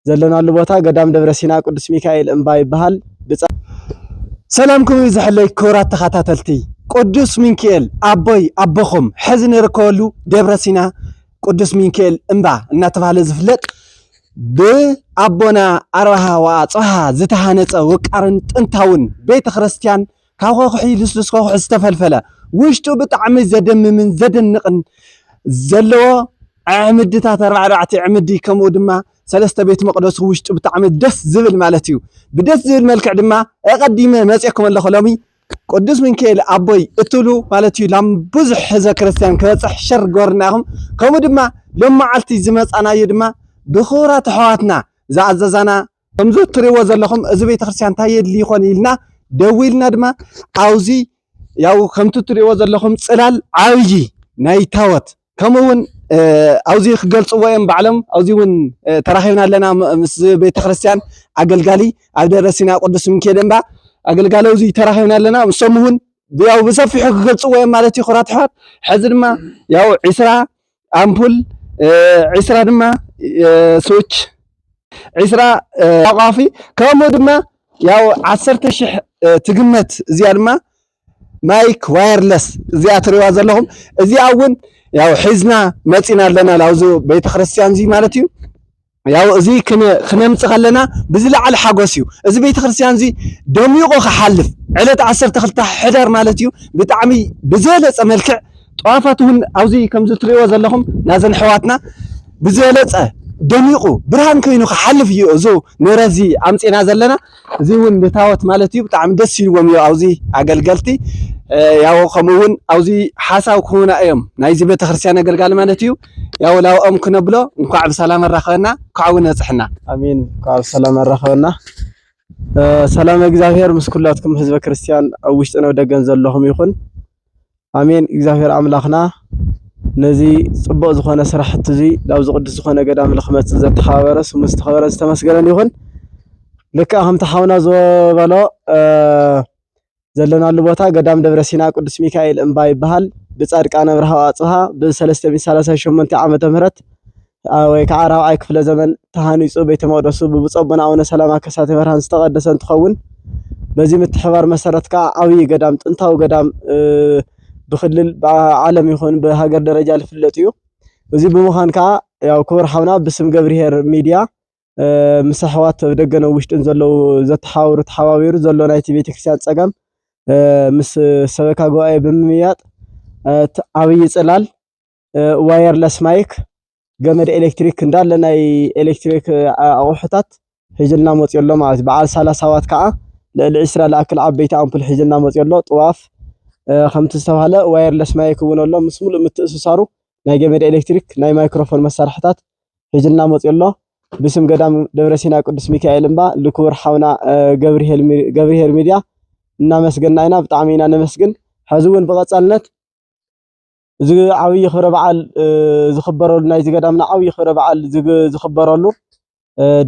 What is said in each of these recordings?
ዘለናሉ ቦታ ገዳም ደብረ ሲና ቅዱስ ሚካኤል እምባ ይባሃል። ሰላምኩም ይዝሕለይ ክቡራት ተኸታተልቲ ቅዱስ ሚካኤል አቦይ አቦኹም ሕዚ ንርከበሉ ደብረ ሲና ቅዱስ ሚካኤል እምባ እናተባሃለ ዝፍለጥ ብአቦና አርባሃ ወአጽብሃ ዝተሃነፀ ውቃርን ጥንታውን ቤተ ክርስቲያን ካብ ከውሒ ልስሉስ ከውሒ ዝተፈልፈለ ውሽጡ ብጣዕሚ ዘደምምን ዘደንቕን ዘለዎ ዓምድታት 44 ዓምዲ ከምኡ ድማ ሰለስተ ቤት መቅደስ ውሽጡ ብጣዕሚ ደስ ዝብል ማለት እዩ። ብደስ ዝብል መልክዕ ድማ ቀዲመ መፅኩም ኣለኹ ሎሚ ቅዱስ ሚካኤል አቦይ እትሉ ማለት እዩ ላም ብዙሕ ህዝበ ክርስቲያን ክበፅሕ ሸር ገርናኹም ከምኡ ድማ ሎም መዓልቲ ዝመፃናዮ ድማ ብኽቡራት ኣሕዋትና ዝኣዘዛና ከምዚ ትሪእዎ ዘለኹም እዚ ቤተ ክርስቲያን እንታይ የድሊ ይኾን ኢልና ደው ኢልና ድማ አውዚ ያው ከምቲ ትሪእዎ ዘለኹም ፅላል ዓብይ ናይ ታወት ከምኡውን አውዚ ክገልፅዎ እዮም ባዕሎም አውዚ እውን ተራኺብና ኣለና ምስ ቤተ ክርስቲያን ኣገልጋሊ ኣብ ደብረ ሲና ቅዱስ ሚካኤል እምባ ኣገልጋሊ አውዚ ተራኺብና ኣለና ንሶም እውን ያው ብሰፊሑ ክገልፅዎ እዮም ማለት እዩ። ክቡራት ኣሕዋት ሕዚ ድማ ያው 20 ኣምፑል 20 ድማ ስዊች 20 ኣቃፊ ከምኡ ድማ ያው 10,000 ትግመት እዚኣ ድማ ማይክ ዋየርለስ እዚኣ ትሪእዋ ዘለኹም እዚኣ እውን ያው ሒዝና መፂና ኣለና ላውዚ ቤተ ክርስቲያን እዚ ማለት እዩ። ያው እዚ ክነምፅእ ከለና ብዝለዓለ ሓጎስ እዩ እዚ ቤተ ክርስቲያን እዚ ደሚቑ ክሓልፍ ዕለት 12 ሕዳር ማለት እዩ ብጣዕሚ ብዝበለፀ መልክዕ ጠዋፋት እውን ኣብዚ ከምዚ ትሪእዎ ዘለኹም ናዘን ኣሕዋትና ብዝበለፀ ደሚቑ ብርሃን ኮይኑ ክሓልፍ እዩ እዚ ንረዚ ኣምፂና ዘለና እዚ እውን ብታወት ማለት እዩ ብጣዕሚ ደስ ይብዎም እዩ ኣብዚ ኣገልገልቲ ያው ከምኡውን ኣብዚ ሓሳብ ክሁና እዮም ናይዚ ቤተ ክርስቲያን ኣገልጋሊ ማለት እዩ። ያው ላውኦም ክነብሎ እንኳዕ ብሰላም ኣራኸበና ክዓው ነፅሕና አሜን። እንኳዕ ብሰላም ኣራኸበና ሰላም እግዚአብሔር ምስ ኩላትኩም ህዝበ ክርስቲያን ኣብ ውሽጥን ኣብ ደገን ዘለኹም ይኹን አሜን። እግዚአብሔር ኣምላኽና ነዚ ጽቡቕ ዝኾነ ስራሕቲ እዚ ላብዚ ቅዱስ ዝኾነ ገዳም ልኽመፅእ ዘተሓባበረ ስሙ ዝተኸበረ ዝተመስገነን ይኹን። ልክዕ ከምቲ ሓውና ዝበሎ ዘለናሉ ቦታ ገዳም ደብረ ሲና ቅዱስ ሚካኤል እምባ ይባሃል። ብጻድቃነ ብርሃ ወአጽብሃ ብ338 ዓመተ ምህረት ወይ ከዓ 4ይ ክፍለ ዘመን ተሃኒጹ ቤተ መቅደሱ ብብፁዕ አቡነ አቡነ ሰላማ ከሳቴ ብርሃን ዝተቀደሰ እንትኸውን በዚህ ምትሕባር መሰረት ከዓ ዓብይ ገዳም ጥንታዊ ገዳም ብክልል ብዓለም ይኹን ብሃገር ደረጃ ዝፍለጥ እዩ። እዚ ብምዃን ከዓ ያው ክቡር ሓውና ብስም ገብርሄር ሚድያ ምስ ኣሕዋት ደገነ ውሽጥን ዘለው ዘተሓባብሩ ተሓባቢሩ ዘሎ ናይቲ ቤተክርስትያን ፀገም ምስ ሰበካ ጉባኤ ብምምያጥ ዓብይ ፅላል ዋየርለስ ማይክ ገመድ ኤሌክትሪክ እንዳለ ናይ ኤሌክትሪክ ኣቑሑታት ሒዝልና መፅየሎ ማለት በዓል 30 ዋት ከዓ ልዕሊ 20 ዝኣክል ዓበይቲ ኣምፑል ሒዝልና መፅየሎ ጥዋፍ ከምቲ ዝተባሃለ ዋየርለስ ማይክ እውን ኣሎ ምስ ሙሉእ ምትእስሳሩ ናይ ገመድ ኤሌክትሪክ ናይ ማይክሮፎን መሳርሕታት ሒዝልና መፅየሎ ብስም ገዳም ደብረ ሲና ቅዱስ ሚካኤል እምባ ልክቡር ሓውና ገብርሄር ሚድያ እናመስገና ኢና ብጣዕሚ ኢና ነመስግን። ሕዚ እውን ብቐፃልነት እዚ ዓብይ ክብረ በዓል ዝኽበረሉ ናይ ገዳምና ዓብይ ክብረ በዓል ዝኽበረሉ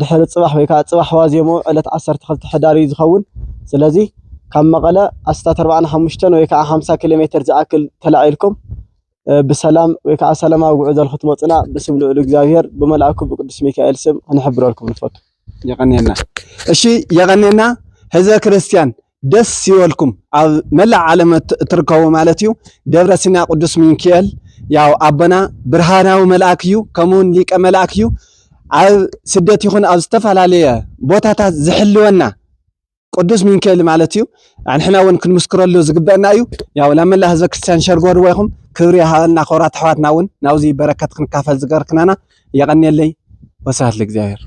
ድሕሪ ፅባሕ ወይ ከዓ ፅባሕ ዋዜሞ ዕለት 12 ሕዳር እዩ ዝኸውን። ስለዚ ካብ መቐለ ኣስታት 45 ወይ ከዓ 50 ኪሎ ሜትር ዝኣክል ተላዒልኩም ብሰላም ወይ ከዓ ሰላማዊ ጉዕዞ ክትመፁና ብስም ልዑል እግዚአብሔር ብመልአኩ ብቅዱስ ሚካኤል ስም ክንሕብረልኩም ንፈቱ። ይቀኒየና እሺ ይቀኒየና ህዝበ ክርስቲያን ደስ ይበልኩም ኣብ መላእ ዓለም ትርከቡ ማለት እዩ። ደብረ ሲና ቅዱስ ሚካኤል ያው ኣቦና ብርሃናዊ መልአክ እዩ ከምኡውን ሊቀ መልአክ እዩ። ኣብ ስደት ይኹን ኣብ ዝተፈላለየ ቦታታት ዝሕልወና ቅዱስ ሚካኤል ማለት እዩ። ንሕና እውን ክንምስክረሉ ዝግበአና እዩ። ያው ለመላ ህዝበ ክርስቲያን ሸርጎርዎ ይኹም ክብሪ ይሃበና ክብራት ኣሕዋትና እውን ናብዚ በረከት ክንካፈል ዝገርክናና የቀኒየለይ ወስብሐት ለእግዚአብሔር።